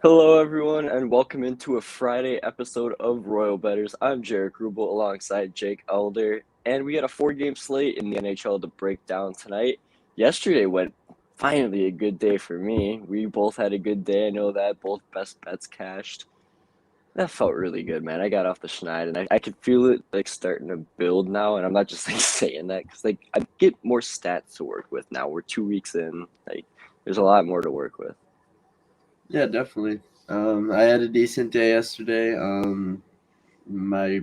Hello, everyone, and welcome into a Friday episode of Royal Bettors. I'm Jaric rubel alongside Jake Elder, and we got a four-game slate in the NHL to break down tonight. Yesterday went finally a good day for me. We both had a good day. I know that both best bets cashed. That felt really good, man. I got off the schneid, and I could feel it like starting to build now. And I'm not just like saying that because like I get more stats to work with now. We're 2 weeks in. Like there's a lot more to work with. Yeah, definitely. I had a decent day yesterday. My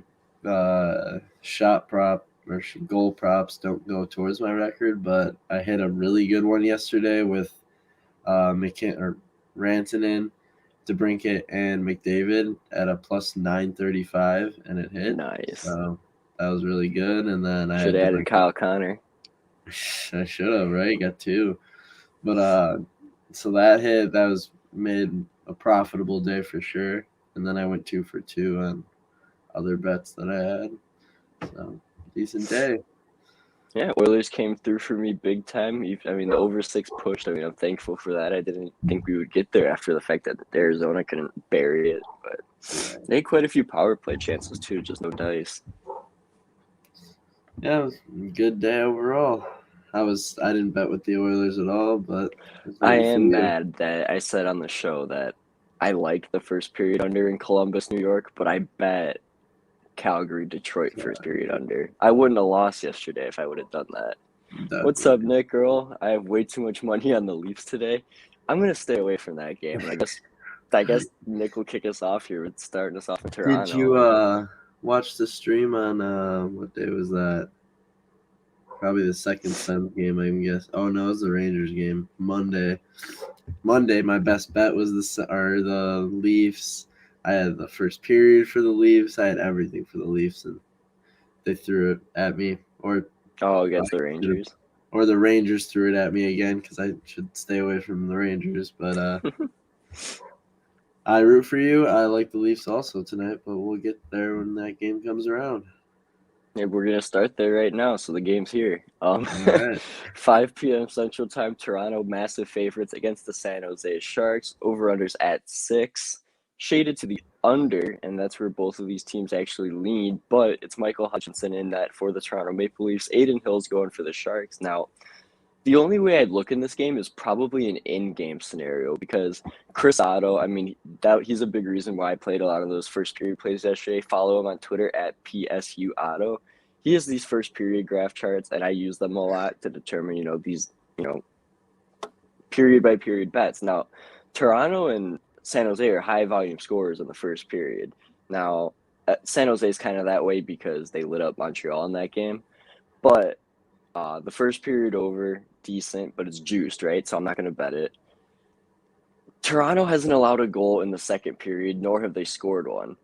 shot prop or goal props don't go towards my record, but I hit a really good one yesterday with Rantanen, DeBrincat, and McDavid at a plus 935, and it hit. Nice. So that was really good. And then I Should had have added DeBrincat. Kyle Connor. I should have, right? Got two. But so that hit. That was made a profitable day for sure. And then I went 2 for 2 on other bets that I had. So decent day. Yeah, Oilers came through for me big time. I mean, the over six pushed. I mean, I'm thankful for that. I didn't think we would get there after the fact that Arizona couldn't bury it, but they had quite a few power play chances too, just no dice. Yeah, it was a good day overall. I didn't bet with the Oilers at all, but I was I rooting for am you. mad that I said on the show that I like the first period under in Columbus, New York, but I bet Calgary, Detroit Yeah, first period under. I wouldn't have lost yesterday if I would have done that. What's up, definitely. Nick Girl? I have way too much money on the Leafs today. I'm gonna stay away from that game, and I guess Nick will kick us off here with starting us off with Did you Toronto. watch the stream on what day was that? Probably the second Suns game, I guess. Oh no, it was the Rangers game. Monday, my best bet was the Leafs. I had the first period for the Leafs. I had everything for the Leafs, and they threw it at me, Oh, I against the should have- Rangers. or the Rangers threw it at me again because I should stay away from the Rangers. But I root for you. I like the Leafs also tonight, but we'll get there when that game comes around. Yeah, we're gonna start there right now. So the game's here. All right. 5 p.m. Central Time. Toronto massive favorites against the San Jose Sharks. Over/unders at 6. Shaded to the under, and that's where both of these teams actually lean. But it's Michael Hutchinson in that for the Toronto Maple Leafs. Aiden Hill's going for the Sharks. Now, the only way I'd look in this game is probably an in-game scenario because Chris Otto, I mean, he's a big reason why I played a lot of those first period plays yesterday. Follow him on Twitter at PSU Otto. He has these first period graph charts, and I use them a lot to determine, these, period by period bets. Now, Toronto and San Jose are high volume scorers in the first period. Now, San Jose is kind of that way because they lit up Montreal in that game, but the first period over, decent, but it's juiced, right? So I'm not going to bet it. Toronto hasn't allowed a goal in the second period, nor have they scored one.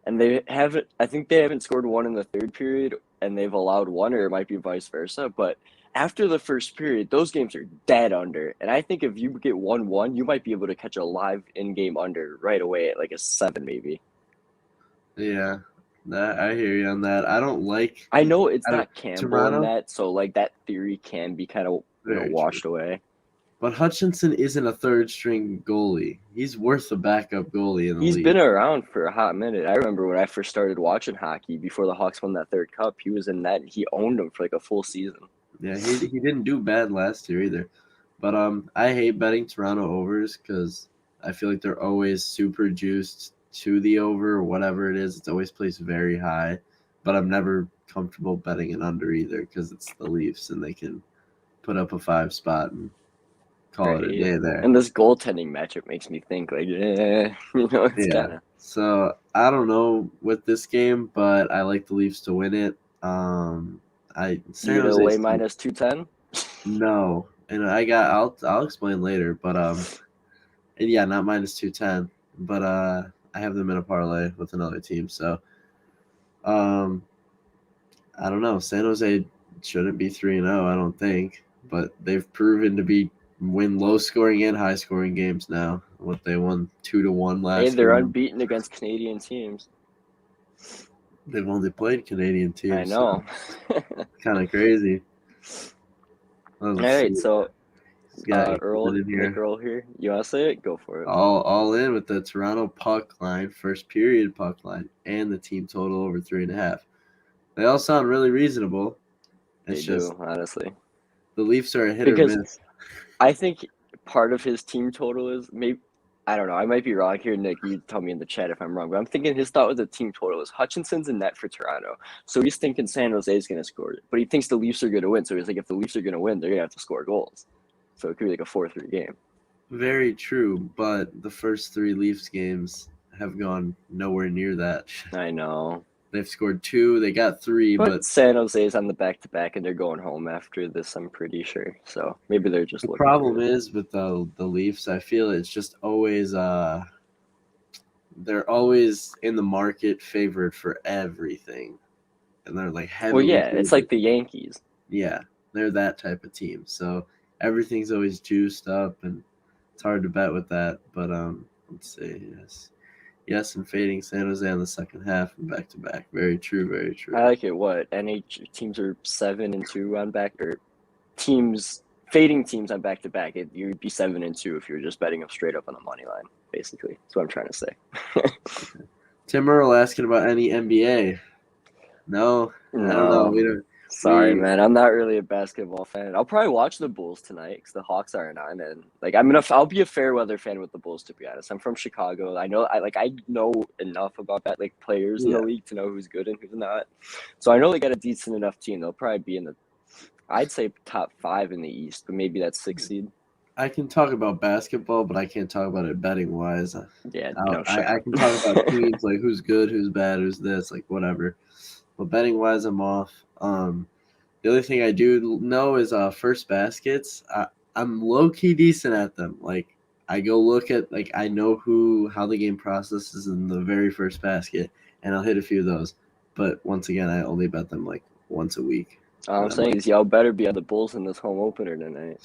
And they haven't, I think they haven't scored one in the third period, and they've allowed one, or it might be vice versa. But after the first period, those games are dead under. And I think if you get 1-1, you might be able to catch a live in game under right away at like a 7, maybe. Yeah, I hear you on that. I don't like. I know it's I don't not Campbell in Toronto. that, so like that theory can be kind of, Very true. washed away. But Hutchinson isn't a third string goalie. He's worth a backup goalie in the He's been league. around for a hot minute. I remember when I first started watching hockey before the Hawks won that third cup, he was in that and he owned them for like a full season. Yeah, he didn't do bad last year either. But I hate betting Toronto overs because I feel like they're always super juiced to the over or whatever it is. It's always placed very high. But I'm never comfortable betting an under either because it's the Leafs and they can put up a 5 spot and call it a Right. day there. And this goaltending matchup makes me think like, it's Yeah. kind of. So I don't know with this game, but I like the Leafs to win it. I You San gonna Jose's lay too. minus 210? No, and I'll explain later, but and yeah, not -210, but I have them in a parlay with another team, so um I don't know. San Jose shouldn't be 3-0, I don't think, but they've proven to win low scoring and high scoring games now. What they won 2-1 Hey, last they're year. unbeaten against Canadian teams. They've only played Canadian I teams, so know. kind of crazy. Well, All let's right, see. so Earl, Nick Earl here. You want to say it? Go for it. All in with the Toronto puck line, first period puck line, and the team total over 3.5. They all sound really reasonable. They do, honestly. The Leafs are a hit because or miss. I think part of his team total is maybe, I don't know, I might be wrong here, Nick. You tell me in the chat if I'm wrong, but I'm thinking his thought with the team total is Hutchinson's in net for Toronto. So he's thinking San Jose is going to score it, but he thinks the Leafs are going to win. So he's like, if the Leafs are going to win, they're going to have to score goals. So it could be like a 4-3 game. Very true, but the first 3 Leafs games have gone nowhere near that. I know. They've scored 2, they got 3, but San Jose's on the back-to-back, and they're going home after this, I'm pretty sure. So maybe they're just the problem is with the Leafs, I feel it's just always they're always in the market favored for everything. And they're like heavily favored. It's like the Yankees. Yeah, they're that type of team. So everything's always juiced up, and it's hard to bet with that. But let's see, yes, and fading San Jose on the second half and back to back. Very true, very true. I like it. What NH teams are 7-2 on back, or teams fading teams on back to back. You'd be 7-2 if you were just betting them straight up on the money line. Basically, that's what I'm trying to say. Okay. Tim Earl asking about any NBA. No, I don't know. We don't. Sorry, man. I'm not really a basketball fan. I'll probably watch the Bulls tonight because the Hawks aren't on, and I'll be a fair weather fan with the Bulls, to be honest. I'm from Chicago. I know enough about that, like players in the league to know who's good and who's not. So I know they got a decent enough team. They'll probably be in the, I'd say top 5 in the East, but maybe that's 6 seed. I can talk about basketball, but I can't talk about it betting wise. Yeah, I can talk about teams, like who's good, who's bad, who's this, like whatever. But betting wise, I'm off. The other thing I do know is first baskets. I'm low key decent at them. Like I go look at, like I know how the game processes in the very first basket, and I'll hit a few of those. But once again, I only bet them like once a week. All I'm saying is y'all better be on the Bulls in this home opener tonight.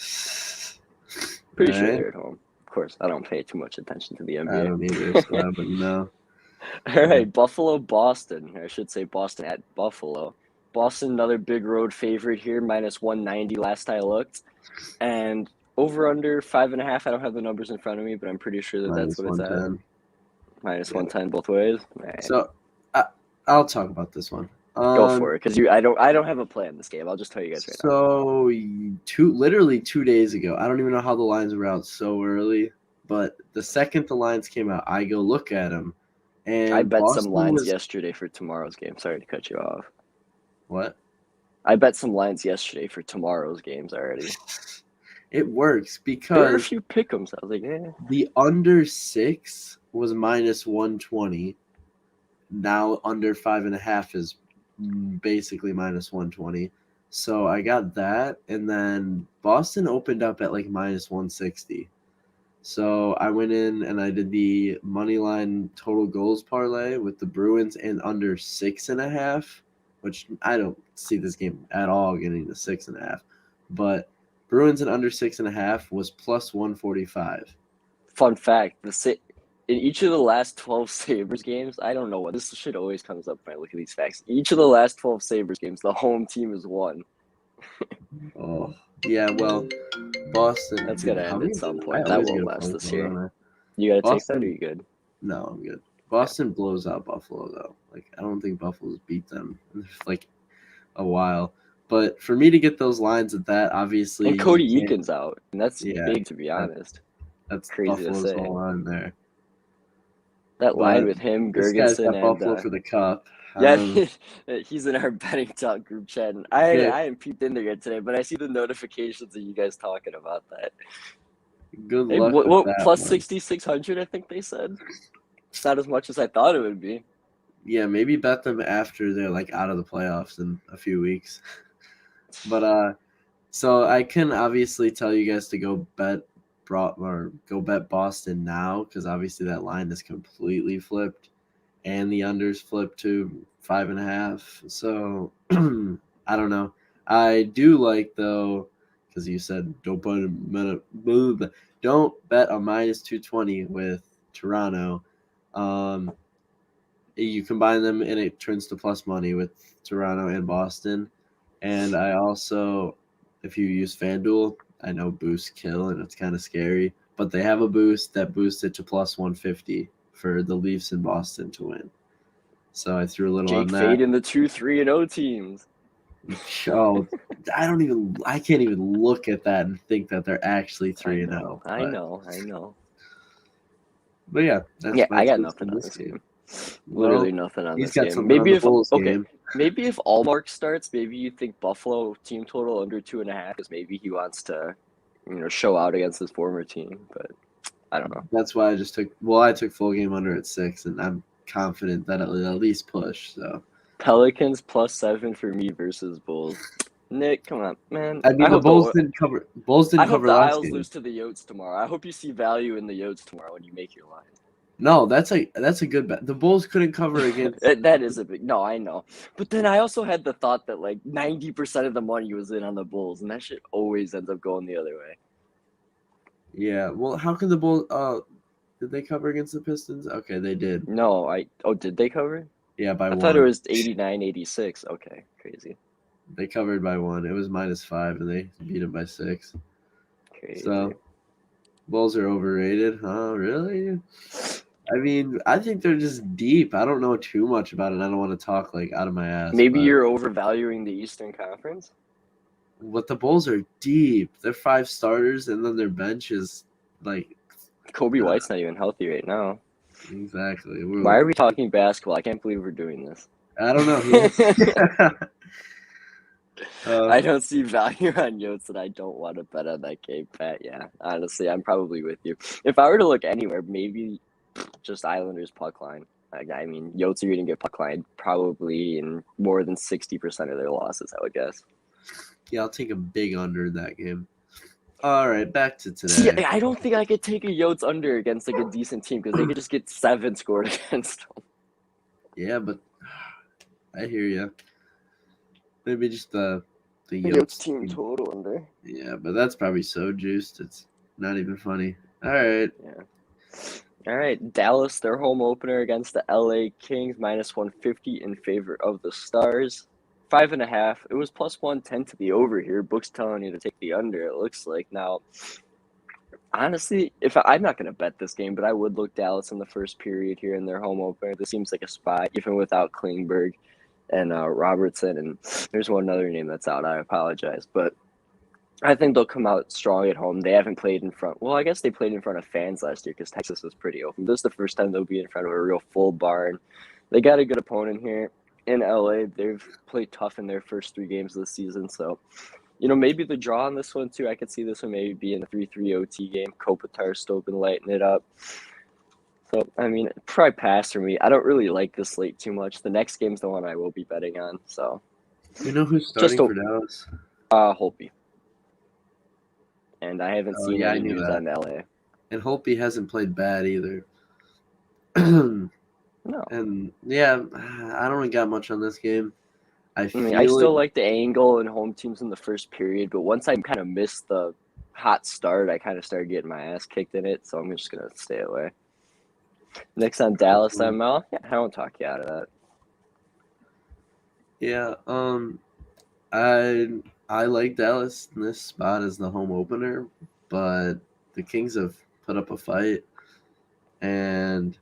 Pretty sure they're at home. Of course, I don't pay too much attention to the NBA. I don't either, so I wouldn't know. All right, Buffalo, Boston. I should say Boston at Buffalo. Boston, another big road favorite here, -190 last I looked. And over under 5.5. I don't have the numbers in front of me, but I'm pretty sure that's what it's at. -110 both ways. Right. So I'll talk about this one. Go for it, because I don't have a play in this game. I'll just tell you guys right now. So literally 2 days ago, I don't even know how the lines were out so early, but the second the lines came out, I go look at them. And I bet some lines yesterday for tomorrow's game. Sorry to cut you off. What? I bet some lines yesterday for tomorrow's games already. It works because there are a few pick'ems. I was like, yeah. The under 6 was -120. Now under 5.5 is basically -120. So I got that, and then Boston opened up at like -160. So I went in and I did the money line total goals parlay with the Bruins and under 6.5, which I don't see this game at all getting to 6.5. But Bruins and under 6.5 was +145. Fun fact: in each of the last 12 Sabres games, I don't know what this shit always comes up when I look at these facts. Each of the last 12 Sabres games, the home team has won. Oh yeah, well, Boston. That's gonna end at some point. That won't last this year. You gotta take that, or you good? No, I'm good. Boston blows out Buffalo though. Like I don't think Buffalo's beat them in like a while. But for me to get those lines at that, obviously, and Cody Eakin's out, and that's big, to be honest. That's crazy Buffalo's to say. Whole line there. That line with him, Gergensen, and Buffalo for the cup. Yeah, he's in our betting talk group chat. And I haven't peeped in there yet today, but I see the notifications of you guys talking about that. Good luck. What that plus 6,600? I think they said. It's not as much as I thought it would be. Yeah, maybe bet them after they're like out of the playoffs in a few weeks. But so I can obviously tell you guys to go bet Boston now, because obviously that line is completely flipped, and the unders flipped to 5.5. So I don't know. I do like though, because you said don't bet a -220 with Toronto. You combine them and it turns to plus money with Toronto and Boston. And I also, if you use FanDuel, I know boosts kill, and it's kind of scary. But they have a boost that boosts it to plus 150 for the Leafs in Boston to win. So I threw a little Jake on that. fade in the 2-3-0 teams. Oh, I can't even look at that and think that they're actually 3-0. I know. But yeah, that's Yeah, my I got twist nothing in on this this game. Well, Literally nothing on he's this got game. something on the Bulls game. Maybe if Allmark starts, maybe you think Buffalo team total under 2.5 because maybe he wants to, show out against his former team. But I don't know. That's why I took full game under at 6, and I'm confident that it'll at least push. So Pelicans +7 for me versus Bulls. Nick, come on, man. I mean, the Bulls didn't cover. Bulls I didn't hope cover the last Isles game. lose to the Yotes tomorrow. I hope you see value in the Yotes tomorrow when you make your line. No, that's a good bet. The Bulls couldn't cover against. That is a big. No, I know. But then I also had the thought that like 90% of the money was in on the Bulls, and that shit always ends up going the other way. Yeah. Well, how can the Bulls? Did they cover against the Pistons? Okay, they did. No, did they cover? Yeah, by 1. I thought it was 89-86. Okay, crazy. They covered by 1. It was -5, and they beat them by 6. Crazy. So, Bulls are overrated, huh? Really? I mean, I think they're just deep. I don't know too much about it. I don't want to talk like out of my ass. Maybe you're overvaluing the Eastern Conference. But the Bulls are deep. They're 5 starters, and then their bench is like. Kobe White's not even healthy right now. Exactly. Why are we talking basketball? I can't believe we're doing this. I don't know. I don't see value on Yotes, and I don't want to bet on that game, Pat. Yeah, honestly, I'm probably with you. If I were to look anywhere, maybe just Islanders puck line. I mean, Yotes are going to get puck line probably in more than 60% of their losses, I would guess. Yeah, I'll take a big under in that game. All right, back to today. See, I don't think I could take a Yotes under against like a decent team because they could just get 7 scored against them. Yeah, but I hear you. Maybe just the Yotes team total under. Yeah, but that's probably so juiced. It's not even funny. All right. Yeah. All right, Dallas, their home opener against the LA Kings, -150 in favor of the Stars. 5.5. It was +110 to the over here. Book's telling you to take the under, it looks like. Now, honestly, I'm not going to bet this game, but I would look Dallas in the first period here in their home opener. This seems like a spot, even without Klingberg and Robertson. And there's one other name that's out. I apologize. But I think they'll come out strong at home. They haven't played in front. Well, I guess they played in front of fans last year because Texas was pretty open. This is the first time they'll be in front of a real full barn. They got a good opponent here in LA. They've played tough in their first 3 games of the season. So, maybe the draw on this one too. I could see this one maybe being a 3-3 OT game. Kopitar's still been lighting it up. So, I mean, probably pass for me. I don't really like this slate too much. The next game's the one I will be betting on. So, you know who's starting for Dallas? Holtby. And I haven't seen any news that. on LA. And Holtby hasn't played bad either. No. And yeah, I don't really got much on this game. I still like the angle and home teams in the first period, but once I kind of missed the hot start, I kind of started getting my ass kicked in it, so I'm just going to stay away. Next on Dallas ML, yeah, I won't talk you out of that. Yeah, I like Dallas in this spot as the home opener, but the Kings have put up a fight, and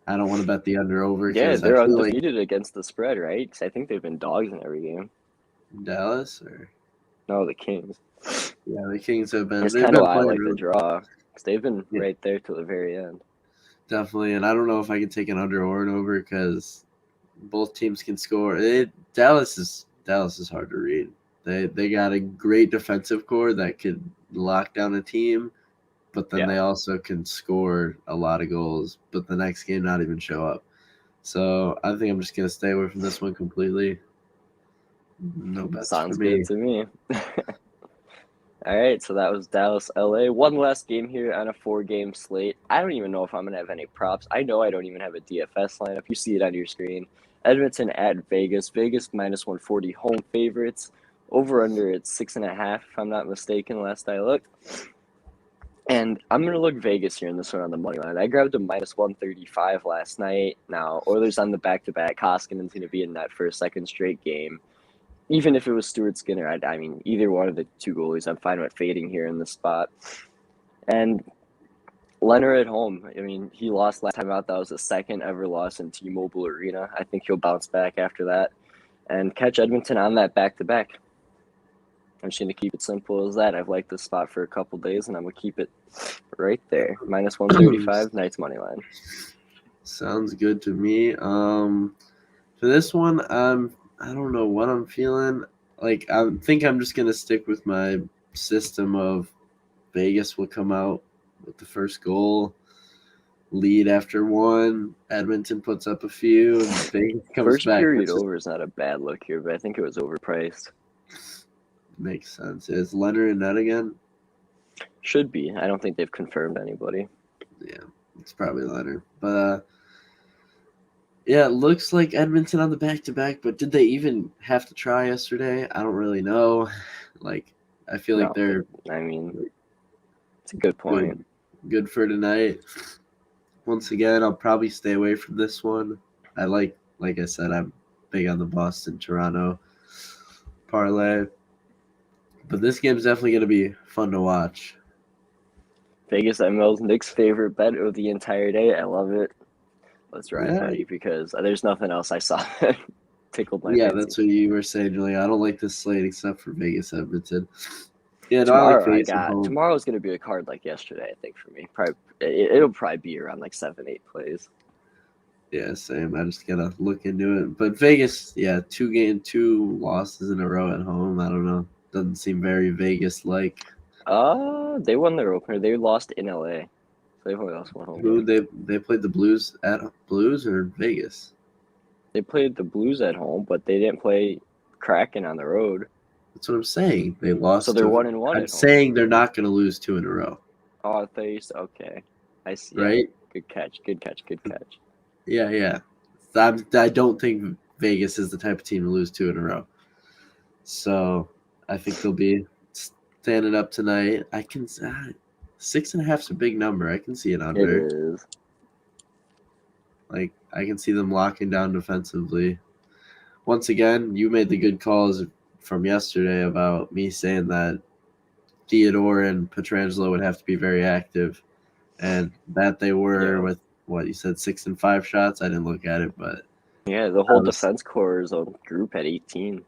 I don't want to bet the under/over. Yeah, they're undefeated against the spread, right? Because I think they've been dogs in every game. Dallas or no, the Kings. Yeah, the Kings have been. That's kind of why I like the draw because they've been right there till the very end. Definitely, and I don't know if I can take an under or an over because both teams can score. Dallas is hard to read. They got a great defensive core that could lock down a team, but then they also can score a lot of goals, but the next game not even show up. So I think I'm just gonna stay away from this one completely. No bets Sounds for me. good to me. All right, so that was Dallas, LA. One last game here on a 4-game slate. I don't even know if I'm going to have any props. I know I don't even have a DFS lineup. You see it on your screen. Edmonton at Vegas. Vegas -140 home favorites. Over under it's 6.5, if I'm not mistaken, last I looked. And I'm going to look Vegas here in this one on the money line. I grabbed a -135 last night. Now, Oilers on the back-to-back. Koskinen's going to be in that for a second straight game. even if it was Stuart Skinner, I mean, either one of the two goalies, I'm fine with fading here in this spot. And Leonard at home, I mean, he lost last time out. That was the second ever loss in T-Mobile Arena. I think he'll bounce back after that and catch Edmonton on that back-to-back. I'm just going to keep it simple as that. I've liked this spot for a couple days, and I'm going to keep it right there. Minus 135, Knights money line. Sounds good to me. For this one, I don't know what I'm feeling. Like, I think I'm just gonna stick with my system of Vegas will come out with the first goal, lead after one. Edmonton puts up a few, and Vegas comes First back. period over is not a bad look here, but I think it was overpriced. Makes sense. Is Leonard in net again? Should be. I don't think they've confirmed anybody. Yeah, it's probably Leonard. But yeah, it looks like Edmonton on the back-to-back, but did they even have to try yesterday? I don't really know. Like, I feel like they're I mean, it's a good point. Good for tonight. Once again, I'll probably stay away from this one. I like I said, I'm big on the Boston-Toronto parlay. But this game's definitely going to be fun to watch. Vegas ML's Nick's favorite bet of the entire day. I love it. Let's ride, buddy, because there's nothing else I saw that tickled my fancy. That's what you were saying, Julia. I don't like this slate except for Vegas Edmonton. Yeah, tomorrow's going to be a card like yesterday, I think, for me. It'll probably be around like 7-8 plays. Yeah, same. I just got to look into it. But Vegas, 2 losses in a row at home. I don't know. Doesn't seem very Vegas-like. They won their opener. They lost in LA. So they've only lost one home game. They played the Blues at Blues or Vegas? They played the Blues at home, but they didn't play Kraken on the road. That's what I'm saying. They lost. So they're 1-1. I'm saying they're not going to lose 2 in a row. Oh, I thought you said, okay. I see. Right? Yeah. Good catch. Yeah. I don't think Vegas is the type of team to lose 2 in a row. So I think they'll be standing up tonight. I can 6.5 is a big number. I can see it under. It is. Like, I can see them locking down defensively. Once again, you made the good calls from yesterday about me saying that Theodore and Pietrangelo would have to be very active, and that they were with what you said 6 and 5 shots. I didn't look at it, but the whole defense corps group had 18.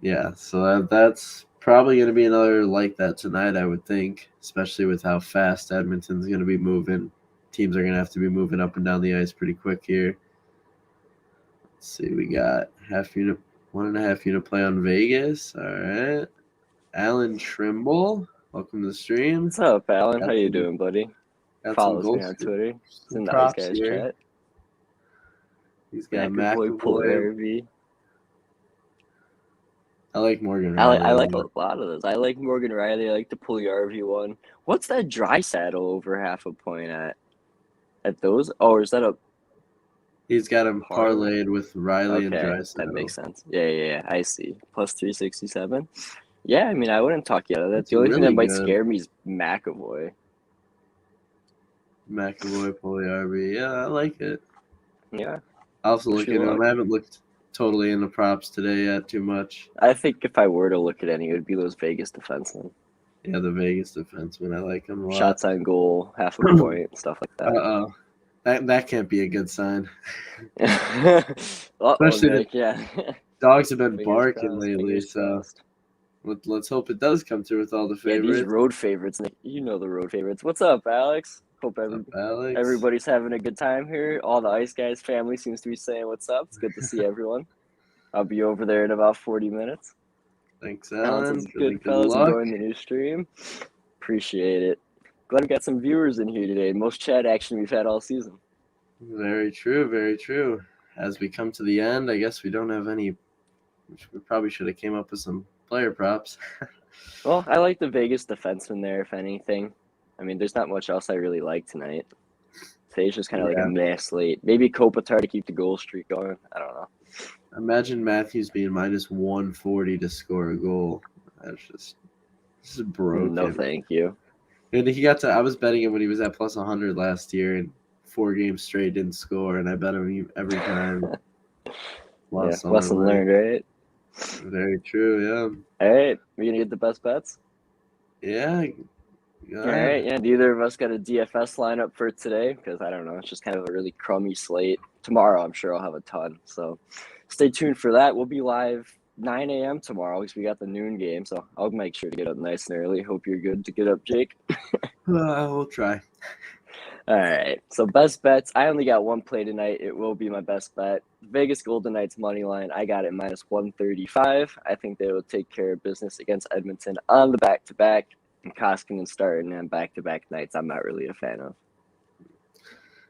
Yeah, so that's probably going to be another like that tonight, I would think, especially with how fast Edmonton's going to be moving. Teams are going to have to be moving up and down the ice pretty quick here. Let's see, we got 1.5 unit play on Vegas. All right. Alan Trimble, welcome to the stream. What's up, Alan? How you doing, buddy? Follows me on Twitter. It's in the Ice Guys chat. He's got McAvoy. I like Morgan Riley. I like a lot of those. I like Morgan Riley. I like the Puljujärvi one. What's that dry saddle over half a point at those? Oh, is that a... He's got him parlayed with Riley and dry saddle. That makes sense. Yeah. I see. Plus 367. Yeah, I mean, I wouldn't talk you out of that. The only thing that might scare me is McAvoy. Puljujärvi. Yeah, I like it. Yeah. I'll also look into him. I haven't looked totally into props today yet too much. I think if I were to look at any, it would be those Vegas defensemen. Yeah, the Vegas defensemen. I like them a lot. Shots on goal, half a point, stuff like that. Uh-oh. That can't be a good sign. Especially Nick, dogs have been barking lately, so let's hope it does come through with all the favorites. Yeah, these road favorites, Nick. You know the road favorites. What's up, Alex? Hope everybody's having a good time here. All the Ice Guys family seems to be saying what's up. It's good to see everyone. I'll be over there in about 40 minutes. Thanks, Alan. Good fellas enjoying the new stream. Appreciate it. Glad we got some viewers in here today. Most chat action we've had all season. Very true. As we come to the end, I guess we don't have any. We probably should have came up with some player props. Well, I like the Vegas defenseman there, if anything. I mean, there's not much else I really like tonight. Today's just kind of like a meh slate. Maybe Kopitar to keep the goal streak going. I don't know. Imagine Matthews being minus 140 to score a goal. This is broken. No, thank you. And I was betting him when he was at plus 100 last year, and 4 games straight didn't score, and I bet him every time. Lesson learned, right? Very true. All right, we're gonna get the best bets. Yeah. Go All ahead. right, yeah. Neither of us got a DFS lineup for today because I don't know. It's just kind of a really crummy slate. Tomorrow, I'm sure I'll have a ton. So stay tuned for that. We'll be live 9 a.m. tomorrow because we got the noon game. So I'll make sure to get up nice and early. Hope you're good to get up, Jake. We'll try. All right. So best bets. I only got one play tonight. It will be my best bet. Vegas Golden Knights money line. I got it minus 135. I think they will take care of business against Edmonton on the back-to-back. And Koskinen starting and back-to-back nights. I'm not really a fan of.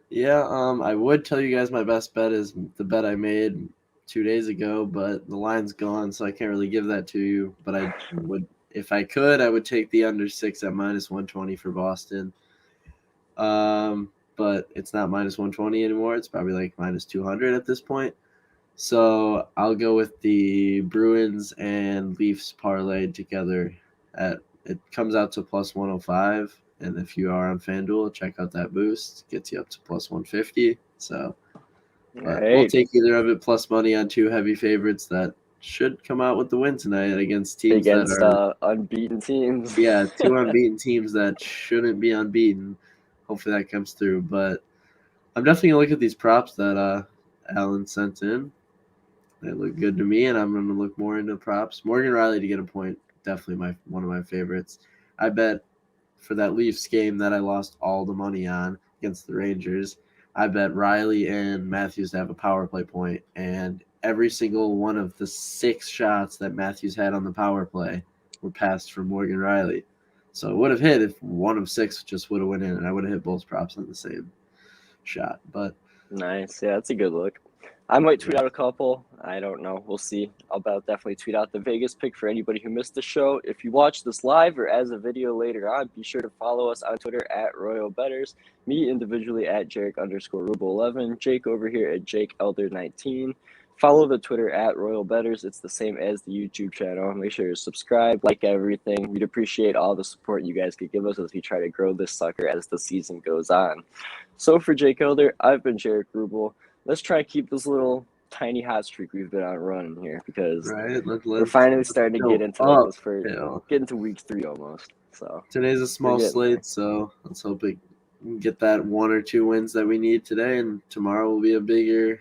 Yeah, I would tell you guys my best bet is the bet I made 2 days ago, but the line's gone, so I can't really give that to you. But I would, if I could, I would take the under 6 at minus 120 for Boston. But it's not minus 120 anymore. It's probably like minus 200 at this point. So I'll go with the Bruins and Leafs parlay together. It comes out to plus 105. And if you are on FanDuel, check out that boost. Gets you up to plus 150. So but we'll take either of it plus money on two heavy favorites that should come out with the win tonight against teams that are unbeaten teams. Yeah, two unbeaten teams that shouldn't be unbeaten. Hopefully that comes through. But I'm definitely gonna look at these props that Alan sent in. They look good to me, and I'm gonna look more into props. Morgan Riley to get a point, definitely one of my favorites. I bet for that Leafs game that I lost all the money on against the Rangers, I bet Riley and Matthews to have a power play point, and every single one of the 6 shots that Matthews had on the power play were passed from Morgan Riley. So it would have hit if one of 6 just would have went in, and I would have hit both props on the same shot. But nice. Yeah, that's a good look. I might tweet out a couple. I don't know. We'll see. I'll definitely tweet out the Vegas pick for anybody who missed the show. If you watch this live or as a video later on, be sure to follow us on Twitter at Royal Bettors, me individually at Jaric_rubel11, Jake over here at JakeElder19. Follow the Twitter at Royal Bettors. It's the same as the YouTube channel. Make sure to subscribe, like everything. We'd appreciate all the support you guys could give us as we try to grow this sucker as the season goes on. So for Jake Elder, I've been Jaric Rubel. Let's try to keep this little tiny hot streak we've been on running here because we're finally starting to get into get into week 3 almost. So today's a small slate, so let's hope we can get that 1 or 2 wins that we need today, and tomorrow will be a bigger.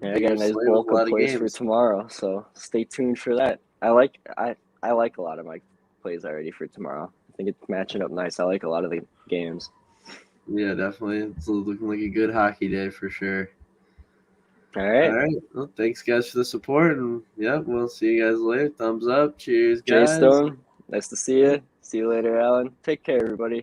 Yeah, I got a nice bulk of plays for tomorrow, so stay tuned for that. I like a lot of my plays already for tomorrow. I think it's matching up nice. I like a lot of the games. Yeah, definitely. It's looking like a good hockey day for sure. All right. Well, thanks, guys, for the support. And, we'll see you guys later. Thumbs up. Cheers, guys. Jay Stone, nice to see you. See you later, Alan. Take care, everybody.